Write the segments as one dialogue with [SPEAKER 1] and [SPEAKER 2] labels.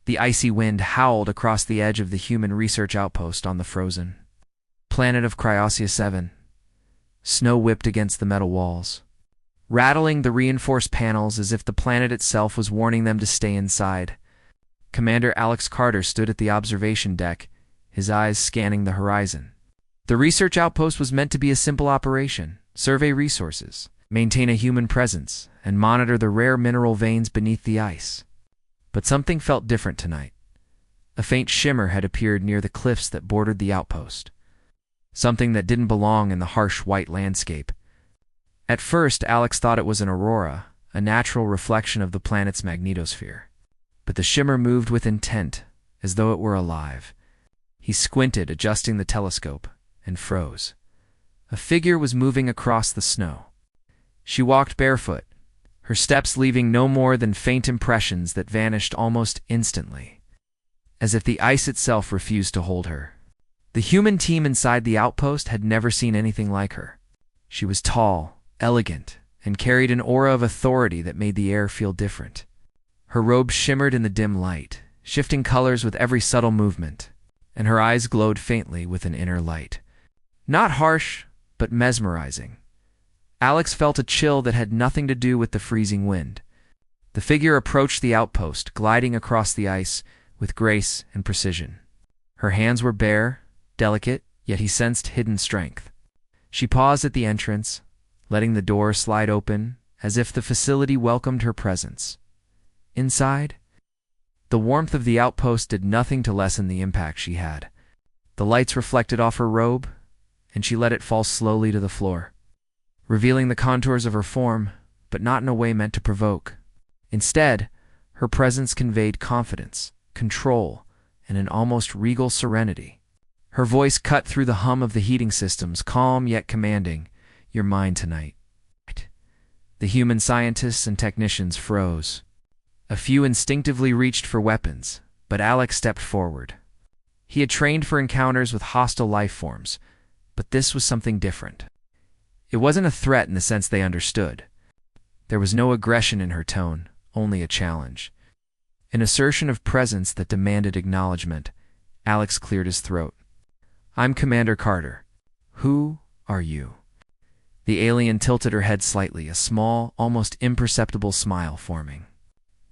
[SPEAKER 1] The icy wind howled across the edge of the human research outpost on the frozen planet of Cryosia 7. Snow whipped against the metal walls, rattling the reinforced panels as if the planet itself was warning them to stay inside. Commander Alex Carter stood at the observation deck, his eyes scanning the horizon. The research outpost was meant to be a simple operation: survey resources, maintain a human presence, and monitor the rare mineral veins beneath the ice. But something felt different tonight. A faint shimmer had appeared near the cliffs that bordered the outpost, something that didn't belong in the harsh white landscape. At first, Alex thought it was an aurora, a natural reflection of the planet's magnetosphere. But the shimmer moved with intent, as though it were alive. He squinted, adjusting the telescope, and froze. A figure was moving across the snow. She walked barefoot, her steps leaving no more than faint impressions that vanished almost instantly, as if the ice itself refused to hold her. The human team inside the outpost had never seen anything like her. She was tall, elegant, and carried an aura of authority that made the air feel different. Her robe shimmered in the dim light, shifting colors with every subtle movement, and her eyes glowed faintly with an inner light. Not harsh, but mesmerizing. Alex felt a chill that had nothing to do with the freezing wind. The figure approached the outpost, gliding across the ice with grace and precision. Her hands were bare, delicate, yet he sensed hidden strength. She paused at the entrance, letting the door slide open, as if the facility welcomed her presence. Inside, the warmth of the outpost did nothing to lessen the impact she had. The lights reflected off her robe, and she let it fall slowly to the floor, revealing the contours of her form, but not in a way meant to provoke. Instead, her presence conveyed confidence, control, and an almost regal serenity. Her voice cut through the hum of the heating systems, calm yet commanding. "You're mine tonight." The human scientists and technicians froze. A few instinctively reached for weapons, but Alex stepped forward. He had trained for encounters with hostile life forms, but this was something different. It wasn't a threat in the sense they understood. There was no aggression in her tone, only a challenge. An assertion of presence that demanded acknowledgement. Alex cleared his throat. "I'm Commander Carter. Who are you?" The alien tilted her head slightly, a small, almost imperceptible smile forming.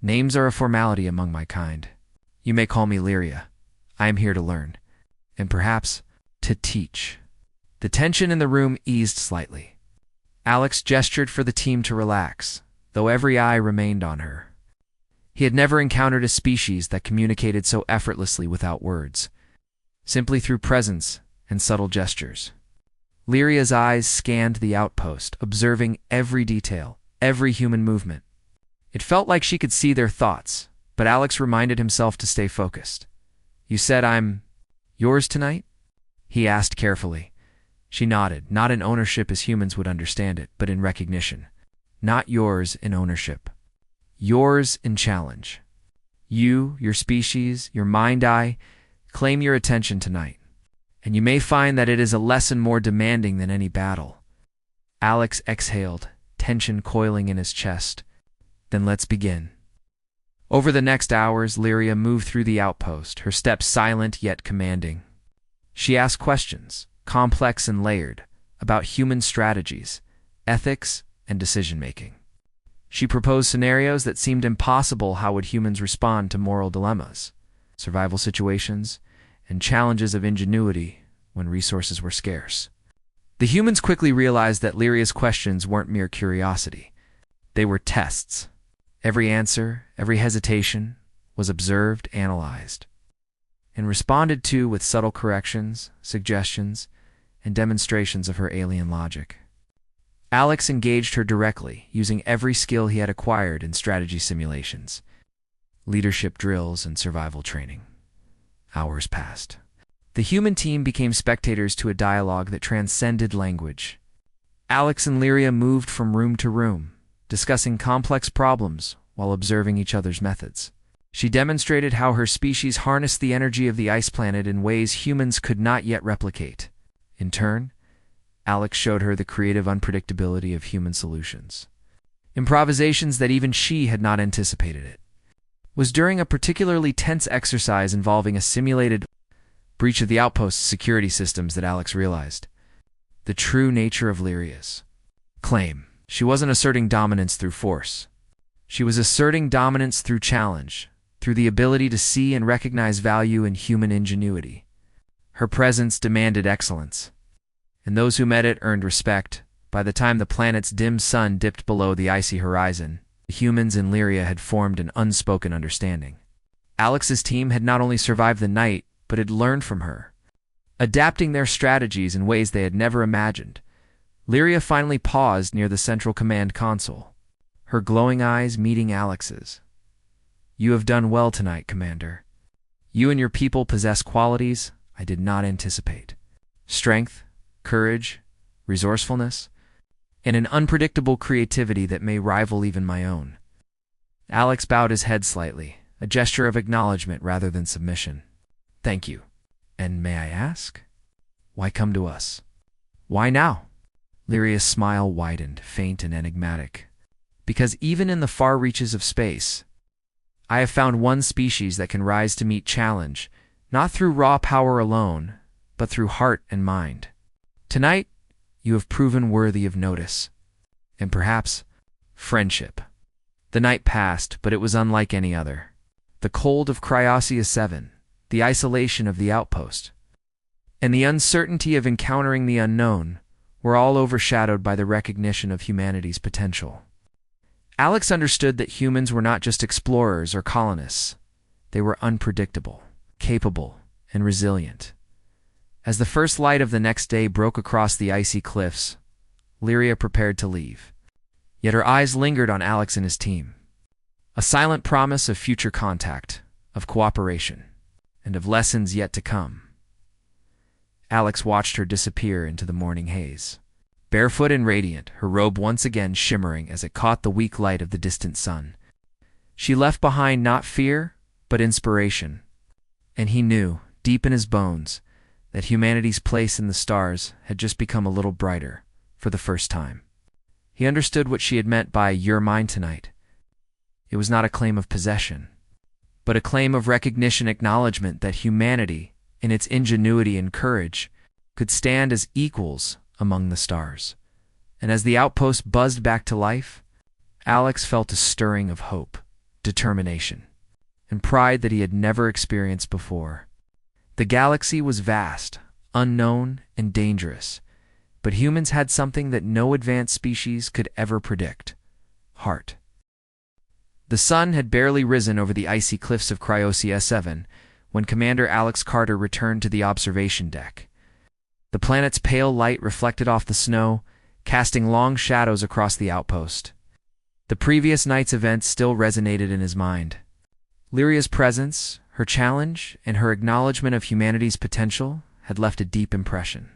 [SPEAKER 1] "Names are a formality among my kind. You may call me Lyria. I am here to learn, and perhaps to teach." The tension in the room eased slightly. Alex gestured for the team to relax, though every eye remained on her. He had never encountered a species that communicated so effortlessly without words, simply through presence and subtle gestures. Lyria's eyes scanned the outpost, observing every detail, every human movement. It felt like she could see their thoughts, but Alex reminded himself to stay focused. "You said I'm yours tonight?" he asked carefully. She nodded, not in ownership as humans would understand it, but in recognition. "Not yours in ownership. Yours in challenge. You, your species, your mind-eye, claim your attention tonight. And you may find that it is a lesson more demanding than any battle." Alex exhaled, tension coiling in his chest. "Then let's begin." Over the next hours, Lyria moved through the outpost, her steps silent yet commanding. She asked questions, complex and layered, about human strategies, ethics, and decision-making. She proposed scenarios that seemed impossible. How would humans respond to moral dilemmas, survival situations, and challenges of ingenuity when resources were scarce? The humans quickly realized that Lyria's questions weren't mere curiosity. They were tests. Every answer, every hesitation, was observed, analyzed, and responded to with subtle corrections, suggestions, and demonstrations of her alien logic. Alex engaged her directly, using every skill he had acquired in strategy simulations, leadership drills, and survival training. Hours passed. The human team became spectators to a dialogue that transcended language. Alex and Lyria moved from room to room, discussing complex problems while observing each other's methods. She demonstrated how her species harnessed the energy of the ice planet in ways humans could not yet replicate. In turn, Alex showed her the creative unpredictability of human solutions, improvisations that even she had not anticipated it. was during a particularly tense exercise involving a simulated breach of the outpost's security systems that Alex realized the true nature of Lyria's claim. She wasn't asserting dominance through force. She was asserting dominance through challenge, through the ability to see and recognize value in human ingenuity. Her presence demanded excellence, and those who met it earned respect. By the time the planet's dim sun dipped below the icy horizon, the humans in Lyria had formed an unspoken understanding. Alex's team had not only survived the night, but had learned from her, adapting their strategies in ways they had never imagined. Lyria finally paused near the central command console, her glowing eyes meeting Alex's. "You have done well tonight, Commander. You and your people possess qualities I did not anticipate. Strength, courage, resourcefulness, and an unpredictable creativity that may rival even my own." Alex bowed his head slightly, a gesture of acknowledgement rather than submission. "Thank you. And may I ask, why come to us? Why now?" Lyria's smile widened, faint and enigmatic. "Because even in the far reaches of space, I have found one species that can rise to meet challenge, not through raw power alone, but through heart and mind. Tonight, you have proven worthy of notice, and perhaps friendship." The night passed, but it was unlike any other. The cold of Cryosia 7, the isolation of the outpost, and the uncertainty of encountering the unknown were all overshadowed by the recognition of humanity's potential. Alex understood that humans were not just explorers or colonists. They were unpredictable, capable, and resilient. As the first light of the next day broke across the icy cliffs, Lyria prepared to leave. Yet her eyes lingered on Alex and his team. A silent promise of future contact, of cooperation, and of lessons yet to come. Alex watched her disappear into the morning haze. Barefoot and radiant, her robe once again shimmering as it caught the weak light of the distant sun. She left behind not fear, but inspiration. And he knew, deep in his bones, that humanity's place in the stars had just become a little brighter, for the first time. He understood what she had meant by "you're mine tonight." It was not a claim of possession, but a claim of recognition, acknowledgement that humanity, in its ingenuity and courage, could stand as equals among the stars. And as the outpost buzzed back to life, Alex felt a stirring of hope, determination, and pride that he had never experienced before. The galaxy was vast, unknown, and dangerous, but humans had something that no advanced species could ever predict: heart. The sun had barely risen over the icy cliffs of Cryosia 7 when Commander Alex Carter returned to the observation deck. The planet's pale light reflected off the snow, casting long shadows across the outpost. The previous night's events still resonated in his mind. Lyria's presence, her challenge, and her acknowledgement of humanity's potential had left a deep impression.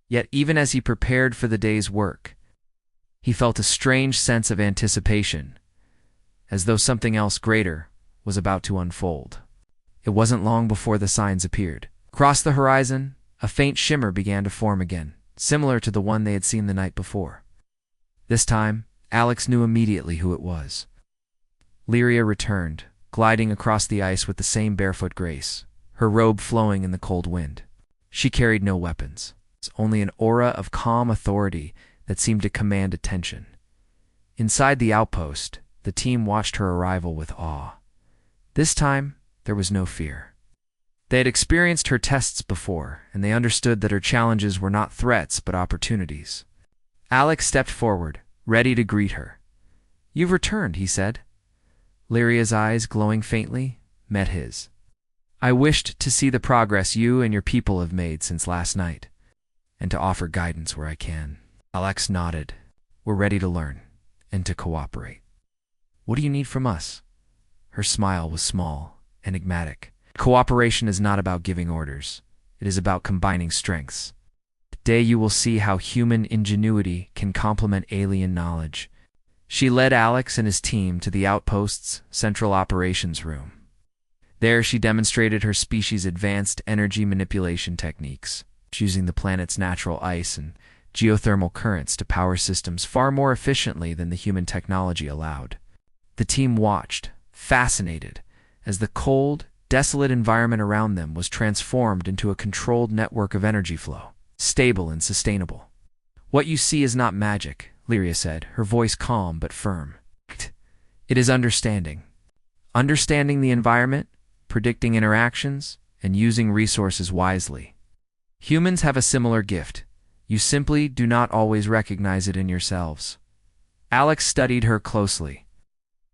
[SPEAKER 1] Yet even as he prepared for the day's work, he felt a strange sense of anticipation, as though something else greater was about to unfold. It wasn't long before the signs appeared. Across the horizon, a faint shimmer began to form again, similar to the one they had seen the night before. This time, Alex knew immediately who it was. Lyria returned, gliding across the ice with the same barefoot grace, her robe flowing in the cold wind. She carried no weapons, only an aura of calm authority that seemed to command attention. Inside the outpost, the team watched her arrival with awe. This time, there was no fear. They had experienced her tests before, and they understood that her challenges were not threats but opportunities. Alex stepped forward, ready to greet her. "You've returned," he said. Lyria's eyes, glowing faintly, met his. "I wished to see the progress you and your people have made since last night, and to offer guidance where I can." Alex nodded. "We're ready to learn, and to cooperate." "What do you need from us?" Her smile was small, enigmatic. "Cooperation is not about giving orders. It is about combining strengths. Today you will see how human ingenuity can complement alien knowledge." She led Alex and his team to the outpost's central operations room. There she demonstrated her species' advanced energy manipulation techniques, using the planet's natural ice and geothermal currents to power systems far more efficiently than the human technology allowed. The team watched, fascinated, as the cold, desolate environment around them was transformed into a controlled network of energy flow, stable and sustainable. "What you see is not magic," Lyria said, her voice calm but firm. "It is understanding. Understanding the environment, predicting interactions, and using resources wisely. Humans have a similar gift. You simply do not always recognize it in yourselves." Alex studied her closely.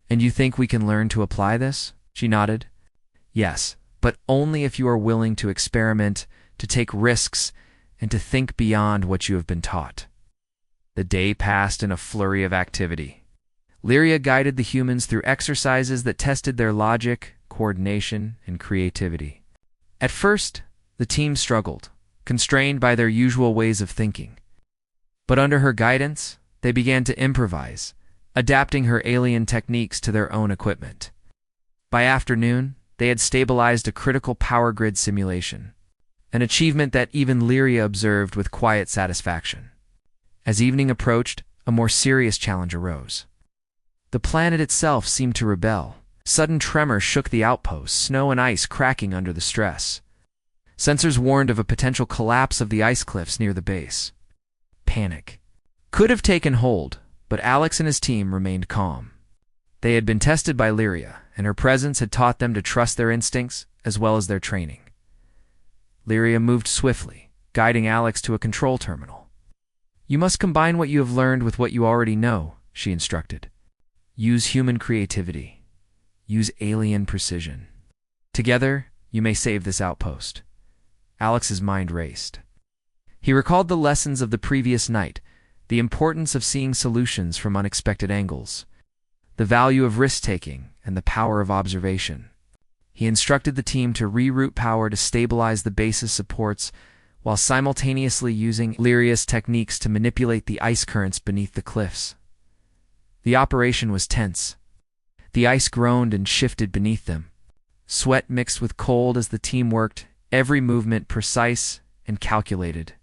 [SPEAKER 1] "And you think we can learn to apply this?" She nodded. "Yes, but only if you are willing to experiment, to take risks, and to think beyond what you have been taught." The day passed in a flurry of activity. Lyria guided the humans through exercises that tested their logic, coordination, and creativity. At first, the team struggled, constrained by their usual ways of thinking. But under her guidance, they began to improvise, adapting her alien techniques to their own equipment. By afternoon, they had stabilized a critical power grid simulation, an achievement that even Lyria observed with quiet satisfaction. As evening approached, a more serious challenge arose. The planet itself seemed to rebel. Sudden tremor shook the outpost, snow and ice cracking under the stress. Sensors warned of a potential collapse of the ice cliffs near the base. Panic could have taken hold, but Alex and his team remained calm. They had been tested by Lyria, and her presence had taught them to trust their instincts as well as their training. Lyria moved swiftly, guiding Alex to a control terminal. "You must combine what you have learned with what you already know," she instructed. "Use human creativity. Use alien precision. Together, you may save this outpost." Alex's mind raced. He recalled the lessons of the previous night, the importance of seeing solutions from unexpected angles, the value of risk-taking, and the power of observation. He instructed the team to reroute power to stabilize the base's supports while simultaneously using Lyria's techniques to manipulate the ice currents beneath the cliffs. The operation was tense. The ice groaned and shifted beneath them. Sweat mixed with cold as the team worked, every movement precise and calculated.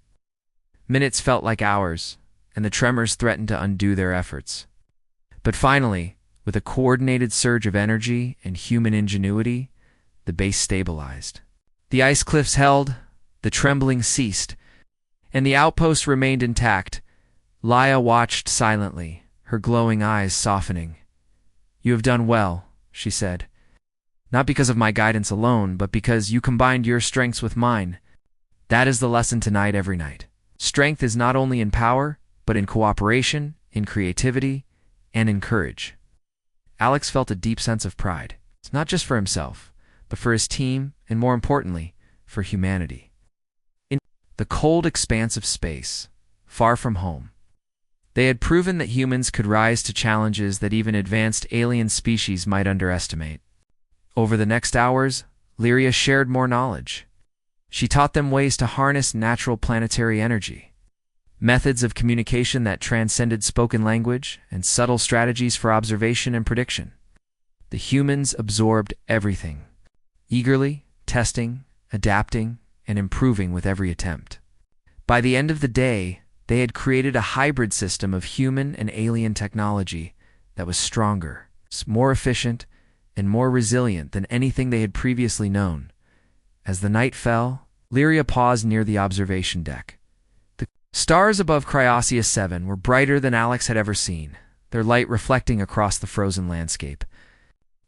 [SPEAKER 1] Minutes felt like hours, and the tremors threatened to undo their efforts. But finally, with a coordinated surge of energy and human ingenuity, the base stabilized. The ice cliffs held, the trembling ceased, and the outpost remained intact. Laya watched silently, her glowing eyes softening. "You have done well," she said. "Not because of my guidance alone, but because you combined your strengths with mine. That is the lesson tonight every night. Strength is not only in power, but in cooperation, in creativity, and in courage." Alex felt a deep sense of pride, not just for himself, but for his team, and more importantly, for humanity. In the cold expanse of space, far from home, they had proven that humans could rise to challenges that even advanced alien species might underestimate. Over the next hours, Lyria shared more knowledge. She taught them ways to harness natural planetary energy, methods of communication that transcended spoken language, and subtle strategies for observation and prediction. The humans absorbed everything, eagerly, testing, adapting, and improving with every attempt. By the end of the day, they had created a hybrid system of human and alien technology that was stronger, more efficient, and more resilient than anything they had previously known. As the night fell, Lyria paused near the observation deck. The stars above Cryosia 7 were brighter than Alex had ever seen, their light reflecting across the frozen landscape.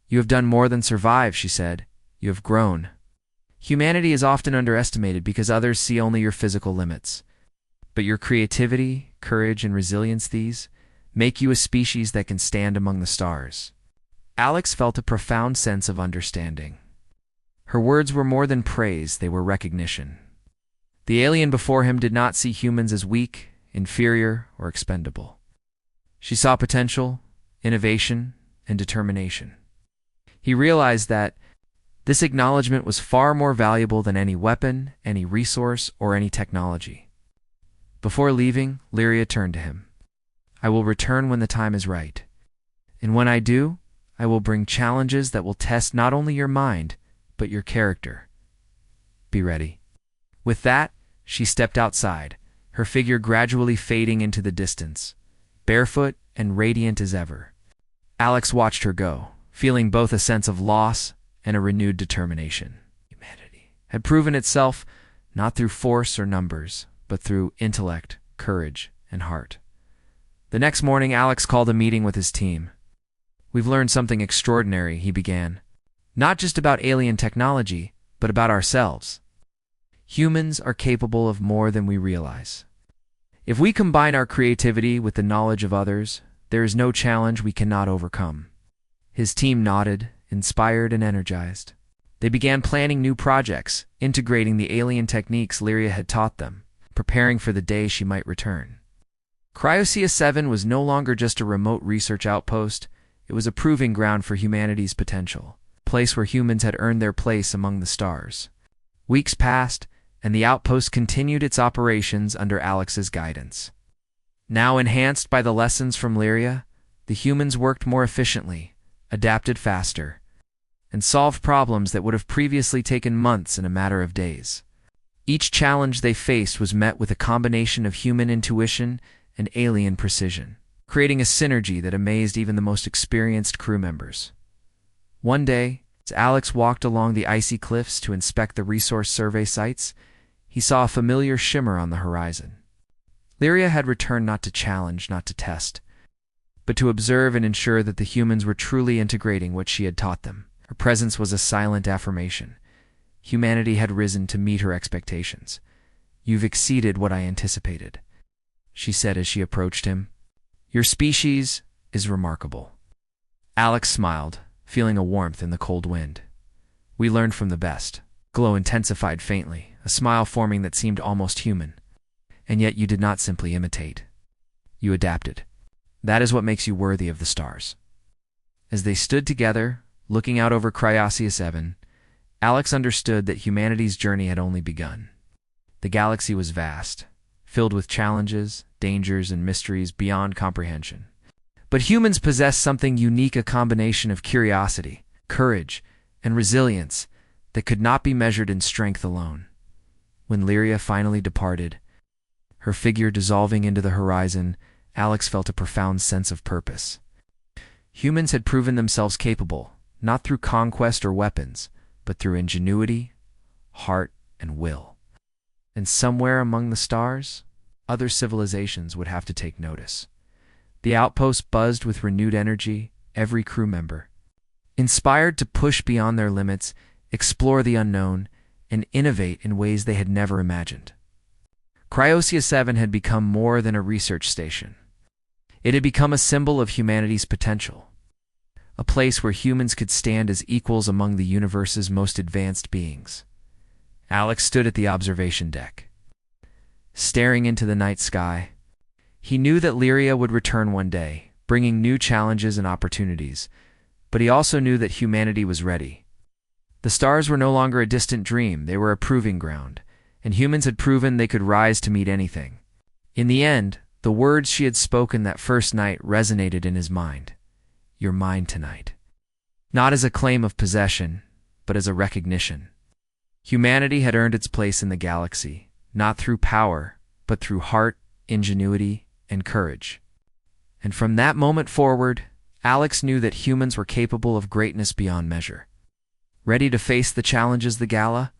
[SPEAKER 1] "You have done more than survive," she said. "You have grown. Humanity is often underestimated because others see only your physical limits. But your creativity, courage, and resilience, these make you a species that can stand among the stars." Alex felt a profound sense of understanding. Her words were more than praise, they were recognition. The alien before him did not see humans as weak, inferior, or expendable. She saw potential, innovation, and determination. He realized that this acknowledgement was far more valuable than any weapon, any resource, or any technology. Before leaving, Lyria turned to him. "I will return when the time is right. And when I do, I will bring challenges that will test not only your mind, but your character. Be ready." With that, she stepped outside, her figure gradually fading into the distance, barefoot and radiant as ever. Alex watched her go, feeling both a sense of loss and a renewed determination. Humanity had proven itself not through force or numbers, but through intellect, courage, and heart. The next morning, Alex called a meeting with his team. "We've learned something extraordinary," he began. "Not just about alien technology, but about ourselves. Humans are capable of more than we realize. If we combine our creativity with the knowledge of others, there is no challenge we cannot overcome." His team nodded, inspired and energized. They began planning new projects, integrating the alien techniques Lyria had taught them, preparing for the day she might return. Cryosia 7 was no longer just a remote research outpost, it was a proving ground for humanity's potential, a place where humans had earned their place among the stars. Weeks passed, and the outpost continued its operations under Alex's guidance. Now enhanced by the lessons from Lyria, the humans worked more efficiently, adapted faster, and solved problems that would have previously taken months in a matter of days. Each challenge they faced was met with a combination of human intuition and alien precision, creating a synergy that amazed even the most experienced crew members. One day, as Alex walked along the icy cliffs to inspect the resource survey sites, he saw a familiar shimmer on the horizon. Lyria had returned not to challenge, not to test, but to observe and ensure that the humans were truly integrating what she had taught them. Her presence was a silent affirmation. Humanity had risen to meet her expectations. "You've exceeded what I anticipated," she said as she approached him. "Your species is remarkable." Alex smiled, feeling a warmth in the cold wind. "We learned from the best." Glow intensified faintly, a smile forming that seemed almost human. "And yet you did not simply imitate. You adapted. That is what makes you worthy of the stars." As they stood together, looking out over Cryosia 7, Alex understood that humanity's journey had only begun. The galaxy was vast, filled with challenges, dangers, and mysteries beyond comprehension. But humans possessed something unique, a combination of curiosity, courage, and resilience that could not be measured in strength alone. When Lyria finally departed, her figure dissolving into the horizon, Alex felt a profound sense of purpose. Humans had proven themselves capable, not through conquest or weapons, but through ingenuity, heart, and will. And somewhere among the stars, other civilizations would have to take notice. The outpost buzzed with renewed energy, every crew member inspired to push beyond their limits, explore the unknown, and innovate in ways they had never imagined. Cryosia 7 had become more than a research station. It had become a symbol of humanity's potential, a place where humans could stand as equals among the universe's most advanced beings. Alex stood at the observation deck, staring into the night sky. He knew that Lyria would return one day, bringing new challenges and opportunities, but he also knew that humanity was ready. The stars were no longer a distant dream, they were a proving ground, and humans had proven they could rise to meet anything. In the end, the words she had spoken that first night resonated in his mind. "You're mine tonight." Not as a claim of possession, but as a recognition. Humanity had earned its place in the galaxy, not through power, but through heart, ingenuity, and courage. And from that moment forward, Alex knew that humans were capable of greatness beyond measure. Ready to face the challenges the gala